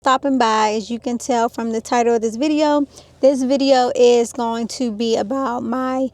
Stopping by. As you can tell from the title of this video is going to be about my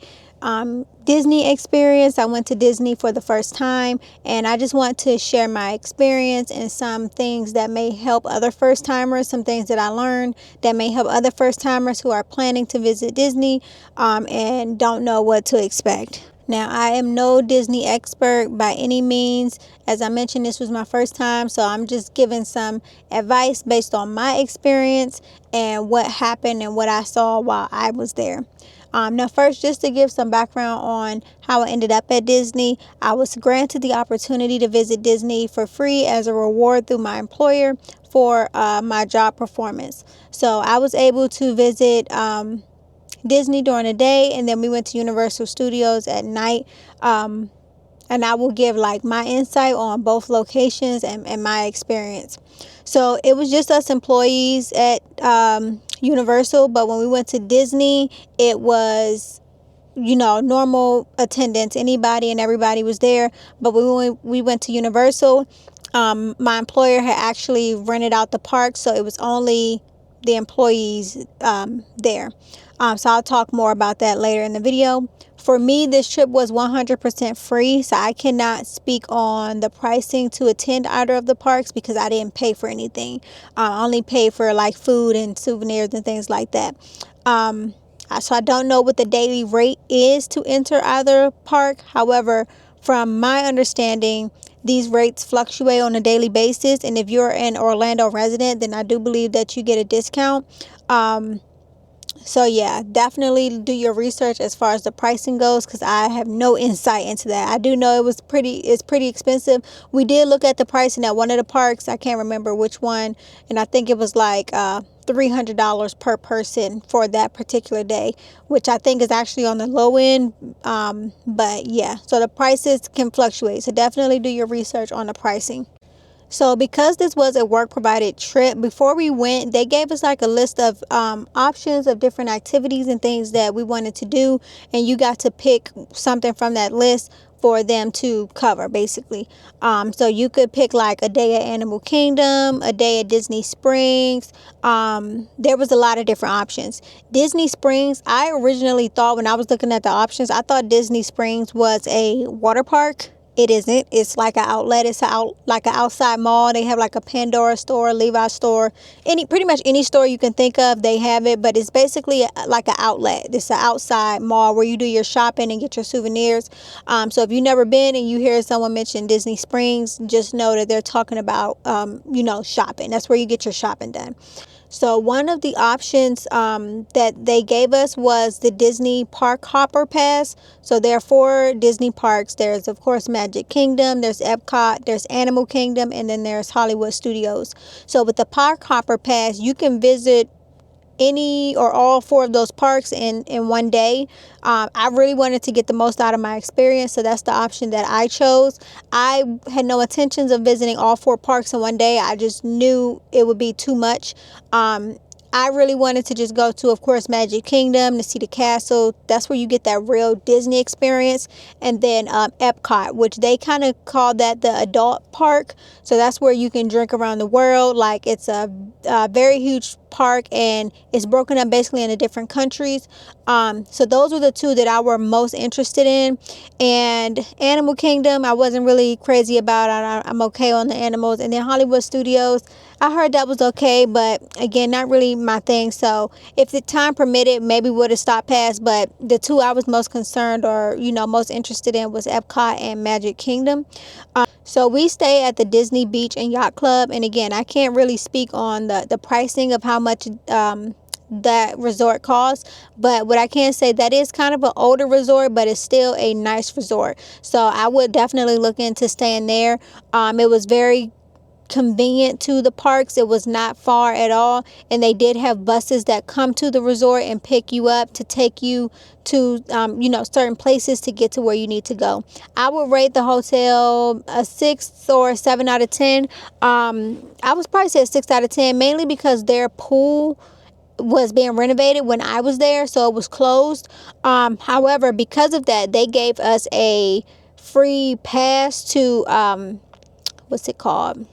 Disney experience. I went to Disney for the first time, and I just want to share my experience and some things that may help other first timers, some things that I learned that may help other first timers who are planning to visit Disney and don't know what to expect. Now, I am no Disney expert by any means. As I mentioned, this was my first time, so I'm just giving some advice based on my experience and what happened and what I saw while I was there. Now, first, just to give some background on how I ended up at Disney, I was granted the opportunity to visit Disney for free as a reward through my employer for my job performance. So I was able to visit Disney during the day, and then we went to Universal Studios at night. And I will give like my insight on both locations and my experience. So it was just us employees at Universal, but when we went to Disney, it was normal attendance. Anybody and everybody was there. But when we went to Universal, my employer had actually rented out the park, so it was only the employees there. So I'll talk more about that later in the video. For me, this trip was 100% free, so I cannot speak on the pricing to attend either of the parks because I didn't pay for anything. I only paid for like food and souvenirs and things like that. So I don't know what the daily rate is to enter either park. However, from my understanding, these rates fluctuate on a daily basis, and if you're an Orlando resident, then I do believe that you get a discount. So yeah, definitely do your research as far as the pricing goes, because I have no insight into that. I do know it's pretty expensive. We did look at the pricing at one of the parks. I can't remember which one, and I think it was like $300 per person for that particular day, which I think is actually on the low end. But yeah, so the prices can fluctuate. So definitely do your research on the pricing. So because this was a work provided trip, before we went, they gave us like a list of options of different activities and things that we wanted to do. And you got to pick something from that list for them to cover, basically. So you could pick like a day at Animal Kingdom, a day at Disney Springs. There was a lot of different options. Disney Springs, I originally thought when I was looking at the options, I thought Disney Springs was a water park. It isn't. It's like an outlet. It's like an outside mall. They have like a Pandora store, Levi store, pretty much any store you can think of, they have it. But it's basically like an outlet. It's an outside mall where you do your shopping and get your souvenirs. So if you've never been and you hear someone mention Disney Springs, just know that they're talking about shopping. That's where you get your shopping done. So one of the options that they gave us was the Disney Park Hopper Pass. So there are 4 Disney parks. There's, of course, Magic Kingdom, there's Epcot, there's Animal Kingdom, and then there's Hollywood Studios. So with the Park Hopper Pass, you can visit any or all 4 of those parks in one day. I really wanted to get the most out of my experience, so that's the option that I chose. I had no intentions of visiting all 4 parks in one day. I just knew it would be too much. I really wanted to just go to, of course, Magic Kingdom to see the castle. That's where you get that real Disney experience. And then Epcot, which they kind of call that the adult park. So that's where you can drink around the world. Like, it's a very huge park, and it's broken up basically into different countries. So those were the 2 that I were most interested in. And Animal Kingdom, I wasn't really crazy about. I'm okay on the animals. And then Hollywood Studios, I heard that was okay, but again, not really my thing. So if the time permitted, maybe would have stopped past. But the 2 I was most concerned or most interested in was Epcot and Magic Kingdom. So we stay at the Disney Beach and Yacht Club, and again, I can't really speak on the pricing of how much that resort costs, but what I can say, that is kind of an older resort, but it's still a nice resort. So I would definitely look into staying there. It was very convenient to the parks. It was not far at all, and they did have buses that come to the resort and pick you up to take you to certain places to get to where you need to go. I would rate the hotel a 6 or 7 out of 10. I was probably say a 6 out of 10, mainly because their pool was being renovated when I was there, so it was closed. However, because of that, they gave us a free pass to what's it called?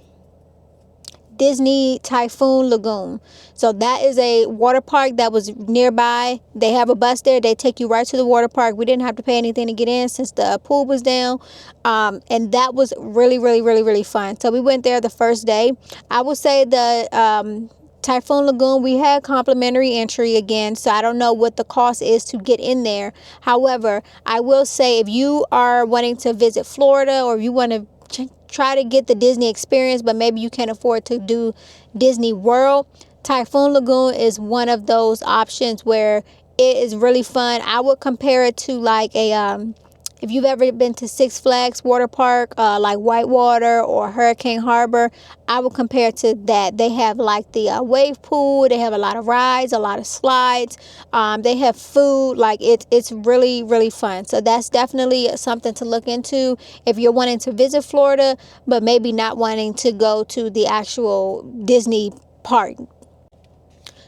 Disney Typhoon Lagoon. So that is a water park that was nearby. They have a bus there. They take you right to the water park. We didn't have to pay anything to get in since the pool was down. And that was really, really, really, really fun. So we went there the first day. I would say the Typhoon Lagoon, we had complimentary entry again, so I don't know what the cost is to get in there. However, I will say if you are wanting to visit Florida, or if you want to try to get the Disney experience, but maybe you can't afford to do Disney World, Typhoon Lagoon is one of those options where it is really fun. I would compare it to like a if you've ever been to Six Flags water park, like Whitewater or Hurricane Harbor, I would compare it to that. They have like the wave pool. They have a lot of rides, a lot of slides. They have food. Like it's really, really fun. So that's definitely something to look into if you're wanting to visit Florida, but maybe not wanting to go to the actual Disney park.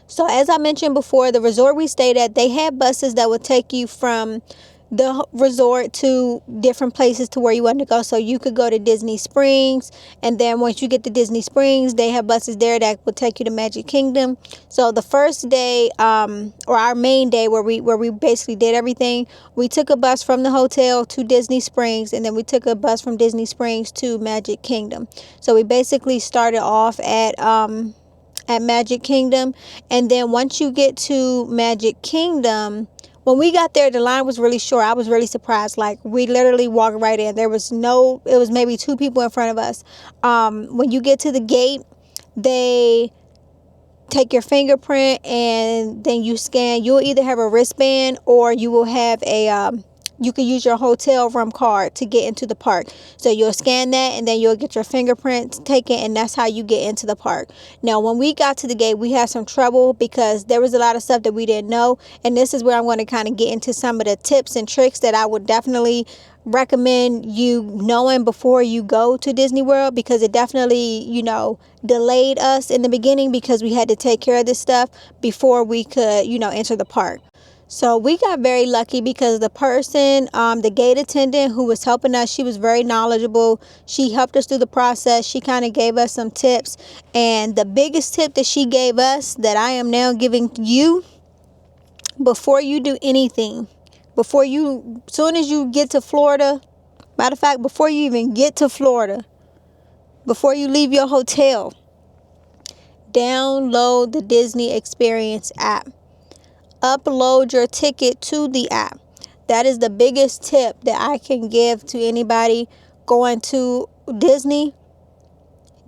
So as I mentioned before, the resort we stayed at, they had buses that would take you from the resort to different places to where you want to go. So you could go to Disney Springs, and then once you get to Disney Springs, they have buses there that will take you to Magic Kingdom. So the first day, or our main day where we basically did everything, we took a bus from the hotel to Disney Springs, and then we took a bus from Disney Springs to Magic Kingdom. So we basically started off at Magic Kingdom, and then once you get to Magic Kingdom, when we got there, the line was really short. I was really surprised. Like, we literally walked right in. It was maybe two people in front of us. When you get to the gate, they take your fingerprint and then you scan. You'll either have a wristband, or you will have you can use your hotel room card to get into the park. So you'll scan that, and then you'll get your fingerprints taken, and that's how you get into the park. Now, when we got to the gate, we had some trouble because there was a lot of stuff that we didn't know. And this is where I'm going to kind of get into some of the tips and tricks that I would definitely recommend you knowing before you go to Disney World, because it definitely, delayed us in the beginning because we had to take care of this stuff before we could, enter the park. So we got very lucky because the person, the gate attendant who was helping us, she was very knowledgeable. She helped us through the process. She kind of gave us some tips. And the biggest tip that she gave us that I am now giving you: before you do anything, soon as you get to Florida, matter of fact, before you even get to Florida, before you leave your hotel, download the Disney Experience app. Upload your ticket to the app. That is the biggest tip that I can give to anybody going to Disney.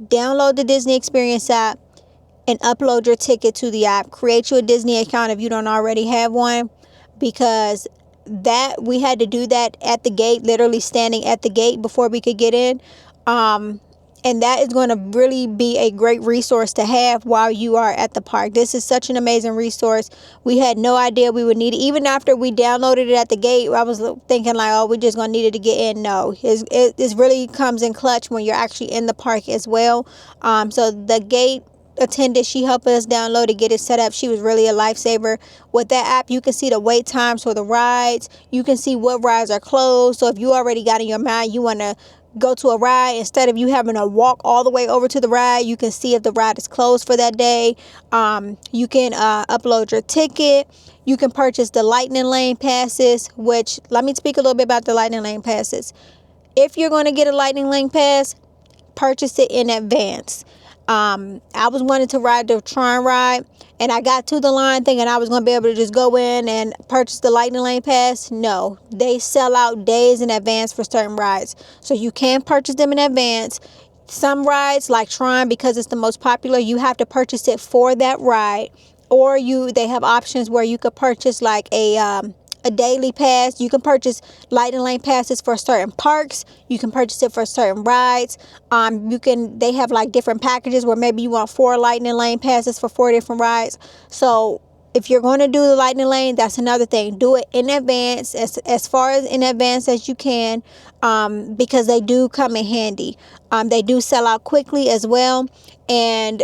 Download the Disney Experience app and upload your ticket to the app. Create you a Disney account if you don't already have one, because that we had to do that at the gate, literally standing at the gate before we could get in. And that is going to really be a great resource to have while you are at the park. This is such an amazing resource. We had no idea we would need it. Even after we downloaded it at the gate, I was thinking like, oh, we're just going to need it to get in. No, it really comes in clutch when you're actually in the park as well. So the gate attendant, she helped us download to get it set up. She was really a lifesaver. With that app, you can see the wait times for the rides. You can see what rides are closed. So if you already got in your mind you want to go to a ride, instead of you having to walk all the way over to the ride, you can see if the ride is closed for that day. You can upload your ticket. You can purchase the Lightning Lane passes, which, let me speak a little bit about the Lightning Lane passes. If you're going to get a Lightning Lane pass, purchase it in advance. I was wanting to ride the Tron ride, and I got to the line thinking I was going to be able to just go in and purchase the Lightning Lane pass. No, they sell out days in advance for certain rides, so you can purchase them in advance. Some rides like Tron, because it's the most popular, you have to purchase it for that ride, or they have options where you could purchase like a daily pass. You can purchase Lightning Lane passes for certain parks. You can purchase it for certain rides. They have like different packages where maybe you want 4 Lightning Lane passes for 4 different rides. So if you're going to do the Lightning Lane, that's another thing. Do it in advance, as far as in advance as you can, because they do come in handy. They do sell out quickly as well, and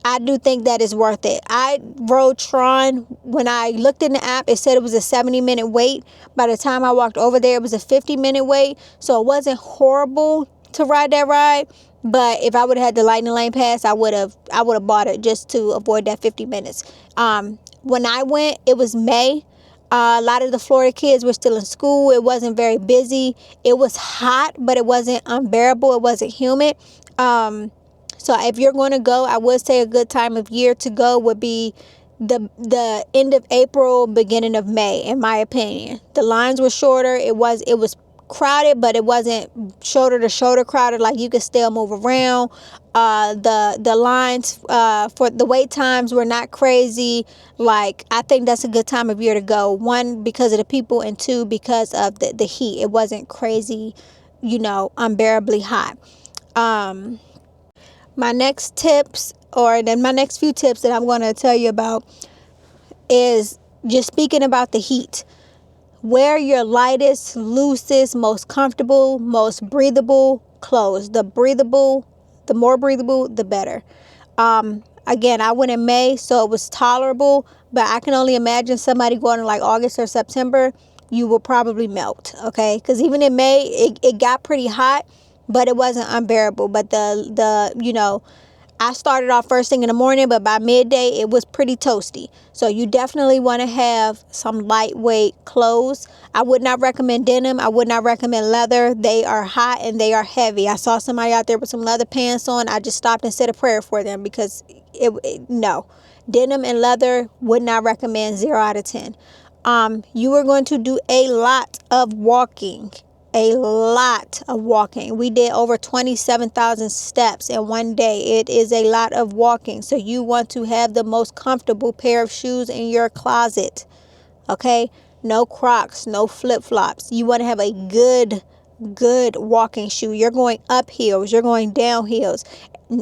I do think that is worth it. I rode Tron. When I looked in the app, it said it was a 70-minute wait. By the time I walked over there, it was a 50-minute wait. So it wasn't horrible to ride that ride. But if I would have had the lightning lane pass, I would have bought it just to avoid that 50 minutes. When I went, it was May. A lot of the Florida kids were still in school. It wasn't very busy. It was hot, but it wasn't unbearable. It wasn't humid. So if you're going to go, I would say a good time of year to go would be the end of April, beginning of May, in my opinion. The lines were shorter. It was crowded, but it wasn't shoulder to shoulder crowded. Like, you could still move around. The lines for the wait times were not crazy. Like, I think that's a good time of year to go. One, because of the people, and two, because of the heat. It wasn't crazy, unbearably hot. My next tips, or then my next few tips that I'm going to tell you about, is just speaking about the heat. Wear your lightest, loosest, most comfortable, most breathable clothes. The more breathable, the better. Again, I went in May, so it was tolerable, but I can only imagine somebody going in like August or September, you will probably melt, okay? Because even in May, it got pretty hot, but it wasn't unbearable. But I started off first thing in the morning, but by midday, it was pretty toasty. So you definitely want to have some lightweight clothes. I would not recommend denim. I would not recommend leather. They are hot and they are heavy. I saw somebody out there with some leather pants on. I just stopped and said a prayer for them, because no. Denim and leather, would not recommend. 0 out of 10. You are going to do a lot of walking. A lot of walking. We did over 27,000 steps in one day. It is a lot of walking. So you want to have the most comfortable pair of shoes in your closet. Okay? No Crocs, no flip-flops. You want to have a good walking shoe. You're going up hills. You're going down hills.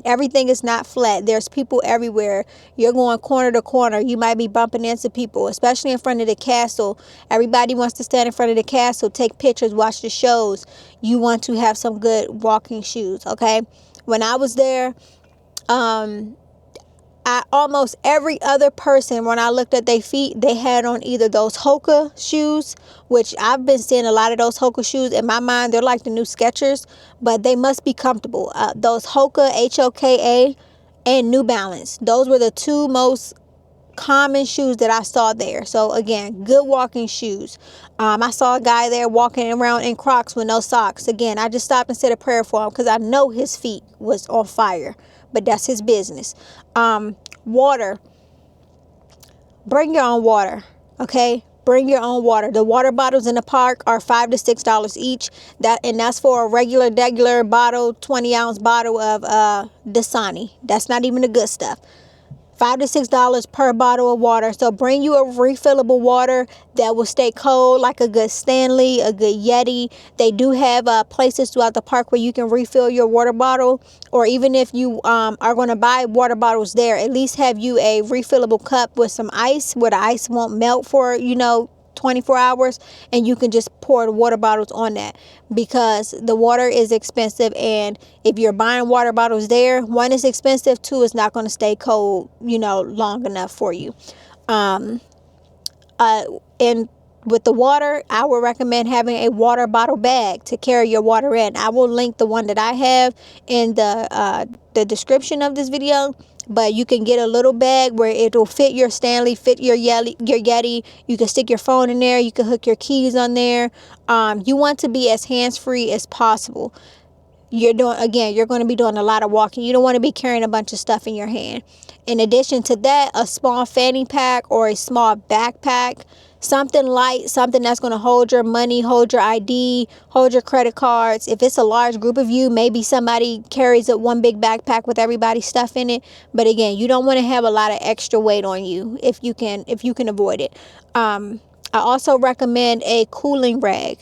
Everything is not flat. There's people everywhere. You're going corner to corner. You might be bumping into people, especially in front of the castle. Everybody wants to stand in front of the castle, take pictures, watch the shows. You want to have some good walking shoes, okay? When I was there, almost every other person, when I looked at their feet, they had on either those Hoka shoes, which I've been seeing a lot of those Hoka shoes. In my mind, they're like the new Skechers, but they must be comfortable. Those Hoka, Hoka, and New Balance. Those were the two most common shoes that I saw there. So again, good walking shoes. I saw a guy there walking around in Crocs with no socks. Again, I just stopped and said a prayer for him, because I know his feet was on fire, but that's his business. Water. Bring your own water. Okay? Bring your own water. The water bottles in the park are $5 to $6 each. That's for a regular bottle, 20-ounce bottle of Dasani. That's not even the good stuff. $5 to $6 per bottle of water. So bring you a refillable water that will stay cold, like a good Stanley, a good Yeti. They do have places throughout the park where you can refill your water bottle. Or even if you are going to buy water bottles there, at least have you a refillable cup with some ice, where the ice won't melt for 24 hours, and you can just pour the water bottles on that, because the water is expensive. And if you're buying water bottles there, one, is expensive, two, it's not going to stay cold long enough for you. And with the water, I would recommend having a water bottle bag to carry your water in. I will link the one that I have in the description of this video. But you can get a little bag where it will fit your Stanley, fit your Yeti. You can stick your phone in there. You can hook your keys on there. You want to be as hands-free as possible. You're going to be doing a lot of walking. You don't want to be carrying a bunch of stuff in your hand. In addition to that, a small fanny pack or a small backpack, something light, something that's going to hold your money, hold your ID, hold your credit cards. If it's a large group of you, maybe somebody carries one big backpack with everybody's stuff in it. But again, you don't want to have a lot of extra weight on you if you can avoid it. I also recommend a cooling rag.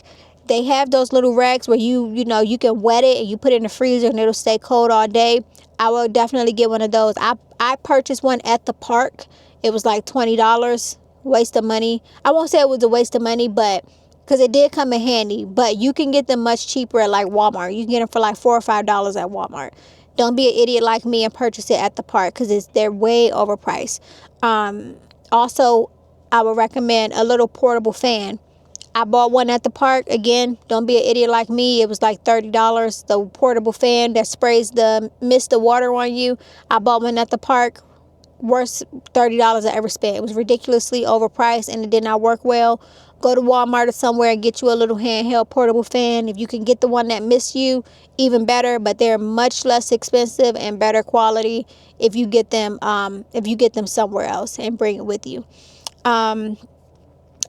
They have those little rags where you can wet it and you put it in the freezer and it'll stay cold all day. I will definitely get one of those. I purchased one at the park. It was like $20. Waste of money. I won't say it was a waste of money, but because it did come in handy. But you can get them much cheaper at like Walmart. You can get them for like $4 or $5 at Walmart. Don't be an idiot like me and purchase it at the park, because they're way overpriced. Also, I would recommend a little portable fan. I bought one at the park. Again, don't be an idiot like me. It was like $30. The portable fan that sprays the mist of water on you. I bought one at the park. Worst $30 I ever spent. It was ridiculously overpriced and it did not work well. Go to Walmart or somewhere and get you a little handheld portable fan. If you can get the one that missed you, even better. But they're much less expensive and better quality if you get them. If you get them somewhere else and bring it with you.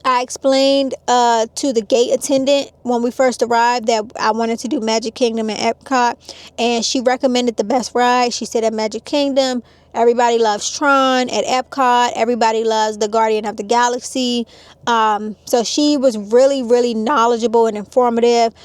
I explained to the gate attendant when we first arrived that I wanted to do Magic Kingdom and Epcot, and she recommended the best ride. She said at Magic Kingdom, everybody loves Tron. At Epcot, everybody loves the Guardian of the Galaxy. So she was really, really knowledgeable and informative.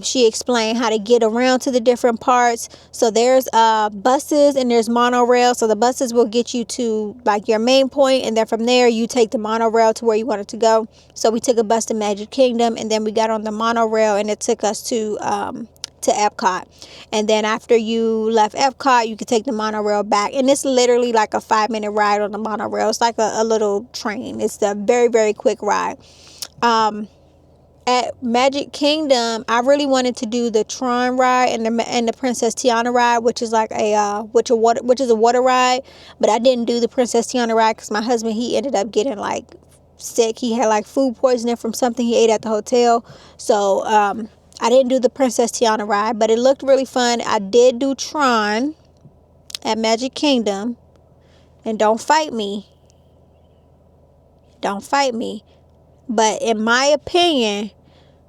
She explained how to get around to the different parts. So there's buses and there's monorail. So the buses will get you to like your main point, and then from there you take the monorail to where you wanted to go. So we took a bus to Magic Kingdom, and then we got on the monorail, and it took us to Epcot. And then after you left Epcot, you could take the monorail back, and it's literally like a 5-minute ride on the monorail. It's like a little train. It's a very, very quick ride. At Magic Kingdom, I really wanted to do the Tron ride and the Princess Tiana ride, which is like which is a water ride. But I didn't do the Princess Tiana ride because my husband, he ended up getting like sick. He had like food poisoning from something he ate at the hotel. So I didn't do the Princess Tiana ride, but it looked really fun. I did do Tron at Magic Kingdom, and don't fight me. Don't fight me. But in my opinion,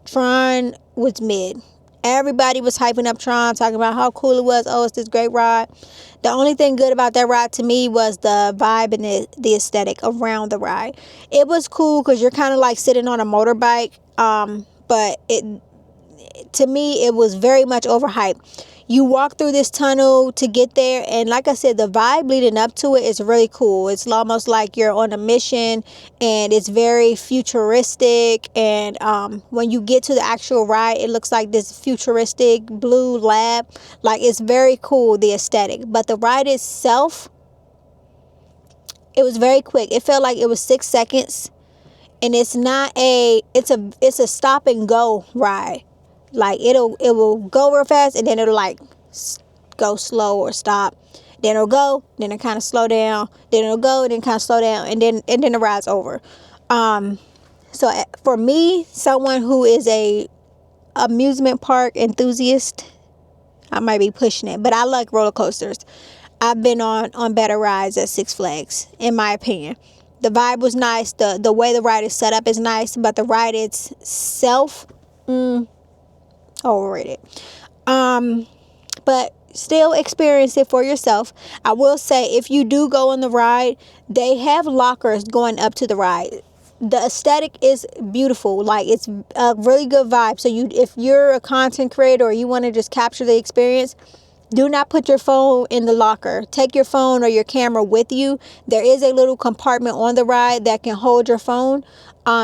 Tron was mid. Everybody was hyping up Tron, talking about how cool it was. Oh, it's this great ride. The only thing good about that ride to me was the vibe and the aesthetic around the ride. It was cool because you're kind of like sitting on a motorbike. But to me, it was very much overhyped. You walk through this tunnel to get there, and like I said, the vibe leading up to it is really cool. It's almost like you're on a mission, and it's very futuristic. And when you get to the actual ride, it looks like this futuristic blue lab. Like, it's very cool, the aesthetic. But the ride itself, it was very quick. It felt like it was 6 seconds, and it's a stop and go ride. Like, it will go real fast, and then it'll like go slow or stop. Then it'll go, then it kind of slow down. Then it'll go, and then kind of slow down, and then the ride's over. So for me, someone who is a amusement park enthusiast, I might be pushing it, but I like roller coasters. I've been on better rides at Six Flags, in my opinion. The vibe was nice. The way the ride is set up is nice, but the ride itself, overrated. But still experience it for yourself. I will say, if you do go on the ride, they have lockers going up to the ride. The aesthetic is beautiful. Like, it's a really good vibe. So if you're a content creator or you want to just capture the experience, do not put your phone in the locker. Take your phone or your camera with you. There is a little compartment on the ride that can hold your phone,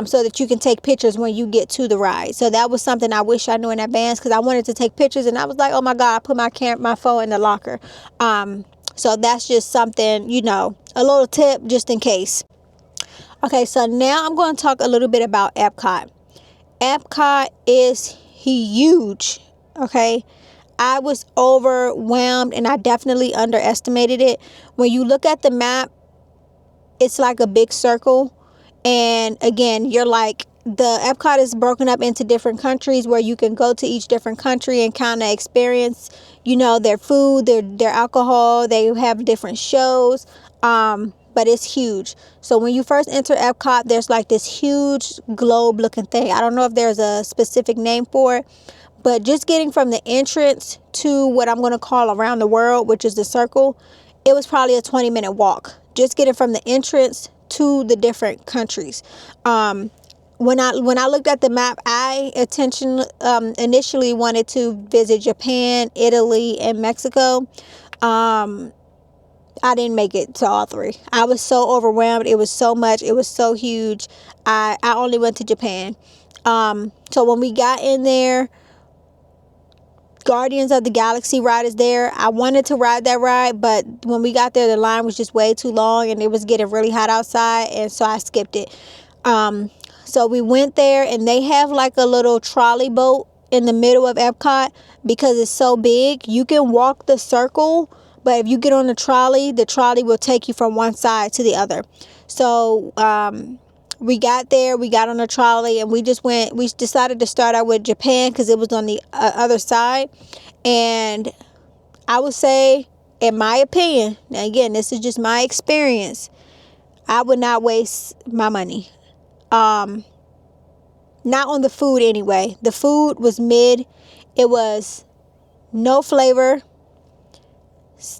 so that you can take pictures when you get to the ride. So that was something I wish I knew in advance, because I wanted to take pictures, and I was like, oh my God, I put my phone in the locker. So that's just something, a little tip just in case. Okay, so now I'm going to talk a little bit about Epcot. Epcot is huge, okay? I was overwhelmed, and I definitely underestimated it. When you look at the map, it's like a big circle. And again, you're like, the Epcot is broken up into different countries where you can go to each different country and kind of experience, their food, their alcohol. They have different shows. But it's huge. So when you first enter Epcot, there's like this huge globe looking thing. I don't know if there's a specific name for it, but just getting from the entrance to what I'm going to call around the world, which is the circle, it was probably a 20-minute walk. Just getting from the entrance to the different countries. When I looked at the map, I initially wanted to visit Japan, Italy, and Mexico. I didn't make it to all three. I was so overwhelmed. It was so much. It was so huge. I only went to Japan. So when we got in there, Guardians of the Galaxy ride is there. I wanted to ride that ride, but when we got there, the line was just way too long, and it was getting really hot outside, and so I skipped it. So we went there, and they have like a little trolley boat in the middle of Epcot because it's so big. You can walk the circle, but if you get on the trolley will take you from one side to the other. So we got there, we got on the trolley, and we decided to start out with Japan because it was on the other side. And I would say, in my opinion, now again, this is just my experience, I would not waste my money. Not on the food anyway. The food was mid. It was no flavor,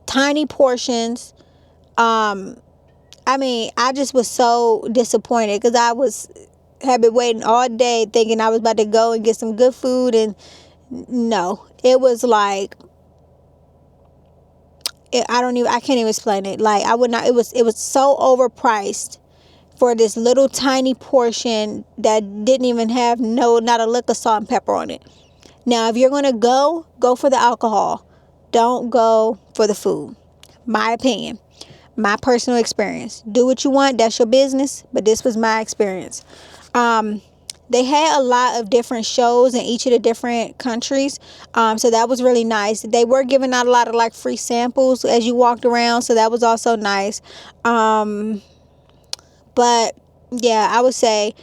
tiny portions. I just was so disappointed because had been waiting all day thinking I was about to go and get some good food, and no, it was like, I can't even explain it. Like, I would not. It was so overpriced for this little tiny portion that didn't even have not a lick of salt and pepper on it. Now, if you're gonna go for the alcohol. Don't go for the food. My opinion, my personal experience. Do what you want. That's your business. But this was my experience. They had a lot of different shows in each of the different countries. So that was really nice. They were giving out a lot of like free samples as you walked around. So that was also nice. But yeah, I would say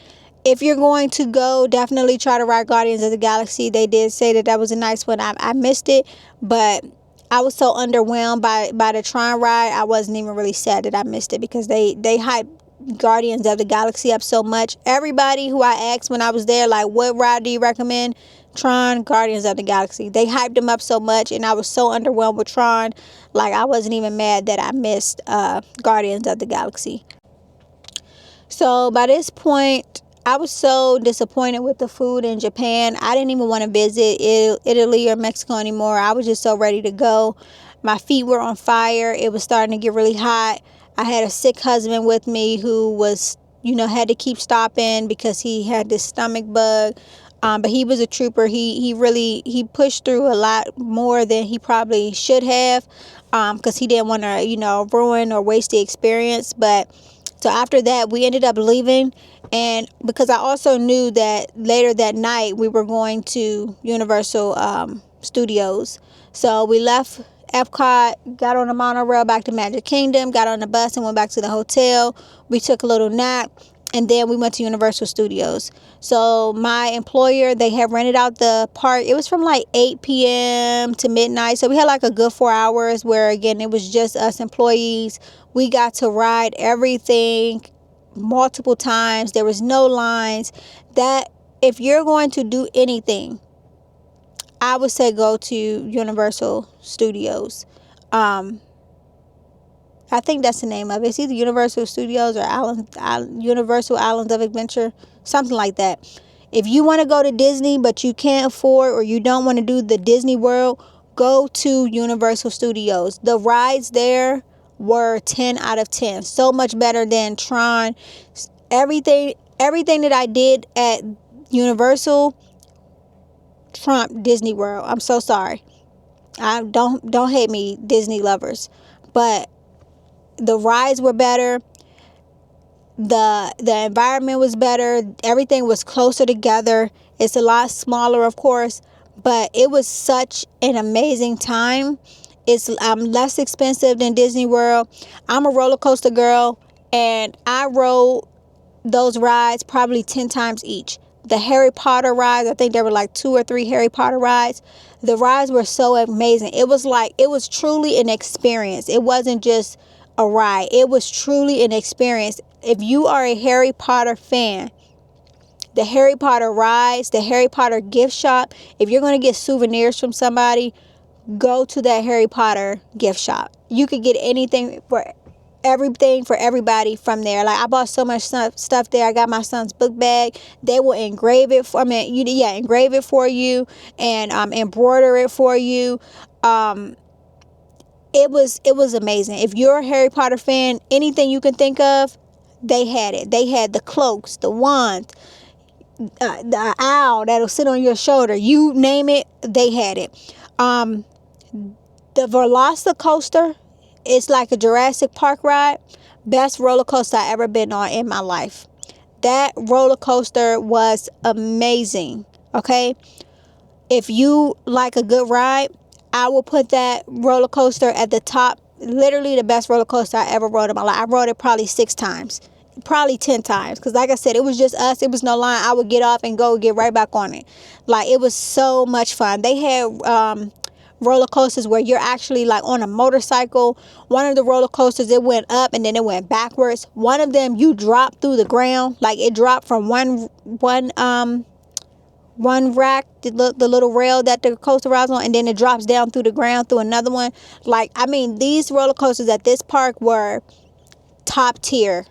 if you're going to go, definitely try to ride Guardians of the Galaxy. They did say that was a nice one. I missed it, but I was so underwhelmed by the Tron ride. I wasn't even really sad that I missed it because they hyped Guardians of the Galaxy up so much. Everybody who I asked when I was there, like, what ride do you recommend? Tron, Guardians of the Galaxy. They hyped them up so much, and I was so underwhelmed with Tron. Like, I wasn't even mad that I missed Guardians of the Galaxy. So by this point, I was so disappointed with the food in Japan. I didn't even want to visit Italy or Mexico anymore. I was just so ready to go. My feet were on fire. It was starting to get really hot. I had a sick husband with me who was, had to keep stopping because he had this stomach bug. But he was a trooper. He pushed through a lot more than he probably should have, because he didn't want to, ruin or waste the experience. But so after that, we ended up leaving. And because I also knew that later that night we were going to Universal Studios. So we left Epcot, got on the monorail back to Magic Kingdom, got on the bus and went back to the hotel. We took a little nap, and then we went to Universal Studios. So my employer, they had rented out the park. It was from like 8 p.m. to midnight. So we had like a good 4 hours where, again, it was just us employees. We got to ride everything multiple times. There was no lines. That if you're going to do anything, I would say go to Universal Studios. I think that's the name of it. It's either Universal Studios or Universal Islands of Adventure, something like that. If you want to go to Disney but you can't afford, or you don't want to do the Disney World, go to Universal Studios. The rides there were 10 out of 10. So much better than Tron. Everything that I did at Universal trumped Disney World. I'm so sorry. I don't hate me, Disney lovers, but the rides were better. The environment was better. Everything was closer together. It's a lot smaller, of course, but it was such an amazing time. It's less expensive than Disney World. I'm a roller coaster girl, and I rode those rides probably 10 times each. The Harry Potter rides, I think there were like 2 or 3 Harry Potter rides. The rides were so amazing. It was truly an experience. It wasn't just a ride. It was truly an experience. If you are a Harry Potter fan, the Harry Potter rides, the Harry Potter gift shop, if you're going to get souvenirs from somebody, go to that Harry Potter gift shop. You could get everything for everybody from there. Like, I bought so much stuff there. I got my son's book bag. They will engrave it for me. Engrave it for you and embroider it for you. It was amazing. If you're a Harry Potter fan, anything you can think of, they had it. They had the cloaks, the wands, the owl that'll sit on your shoulder. You name it, they had it. The Velocicoaster, it's like a Jurassic Park ride. Best roller coaster I ever been on in my life. That roller coaster was amazing. Okay, if you like a good ride, I will put that roller coaster at the top. Literally the best roller coaster I ever rode in my life. I rode it probably 6 times, probably 10 times, because like I said, it was just us. It was no line. I would get off and go get right back on it. Like, it was so much fun. They had roller coasters where you're actually like on a motorcycle. One of the roller coasters, it went up and then it went backwards. One of them, you dropped through the ground. Like, it dropped from one rack, the little rail that the coaster rides on, and then it drops down through the ground through another one. Like, I mean, these roller coasters at this park were top tier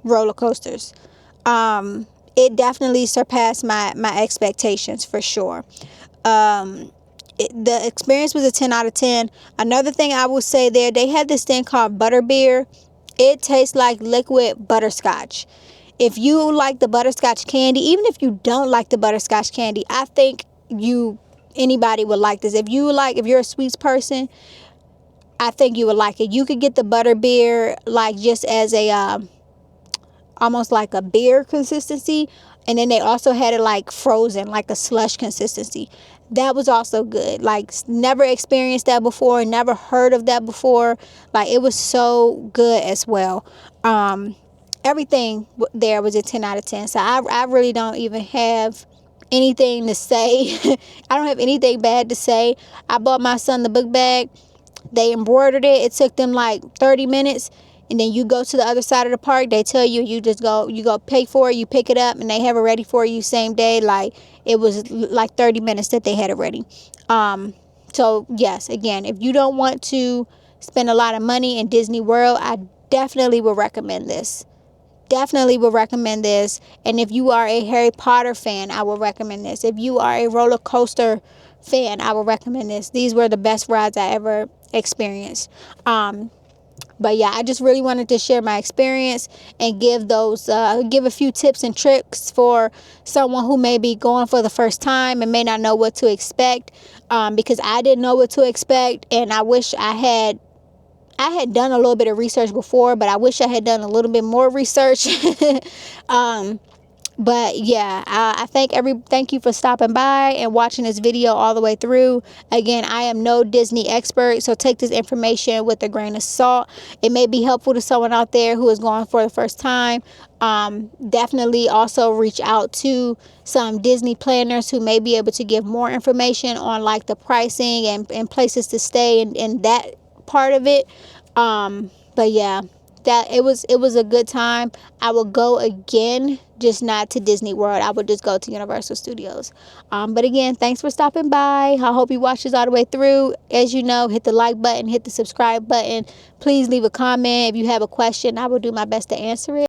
roller coasters. It definitely surpassed my expectations for sure. The experience was a 10 out of 10. Another thing I will say there, they had this thing called butterbeer. It tastes like liquid butterscotch. If you like the butterscotch candy, even if you don't like the butterscotch candy, I think anybody would like this. If you're a sweets person, I think you would like it. You could get the butterbeer like just as a almost like a beer consistency, and then they also had it like frozen, like a slush consistency. That was also good. Like, never experienced that before, never heard of that before. Like, it was so good as well. Everything there was a 10 out of 10. So I really don't even have anything to say. I don't have anything bad to say. I bought my son the book bag. They embroidered it. It took them like 30 minutes. And then you go to the other side of the park. They tell you, you go pay for it. You pick it up and they have it ready for you same day. Like, it was like 30 minutes that they had it ready. So yes, again, if you don't want to spend a lot of money in Disney World, I definitely would recommend this. Definitely would recommend this. And if you are a Harry Potter fan, I would recommend this. If you are a roller coaster fan, I would recommend this. These were the best rides I ever experienced. But yeah, I just really wanted to share my experience and give a few tips and tricks for someone who may be going for the first time and may not know what to expect. Because I didn't know what to expect, and I wish I had done a little bit of research before, but I wish I had done a little bit more research. But yeah, I thank you for stopping by and watching this video all the way through. Again, I am no Disney expert, so take this information with a grain of salt. It may be helpful to someone out there who is going for the first time. Definitely also reach out to some Disney planners who may be able to give more information on like the pricing and places to stay and that part of it. But yeah, that it was a good time. I will go again, just not to Disney World. I would just go to Universal Studios. But again, thanks for stopping by. I hope you watched this all the way through. As you know, hit the like button, hit the subscribe button. Please leave a comment. If you have a question, I will do my best to answer it.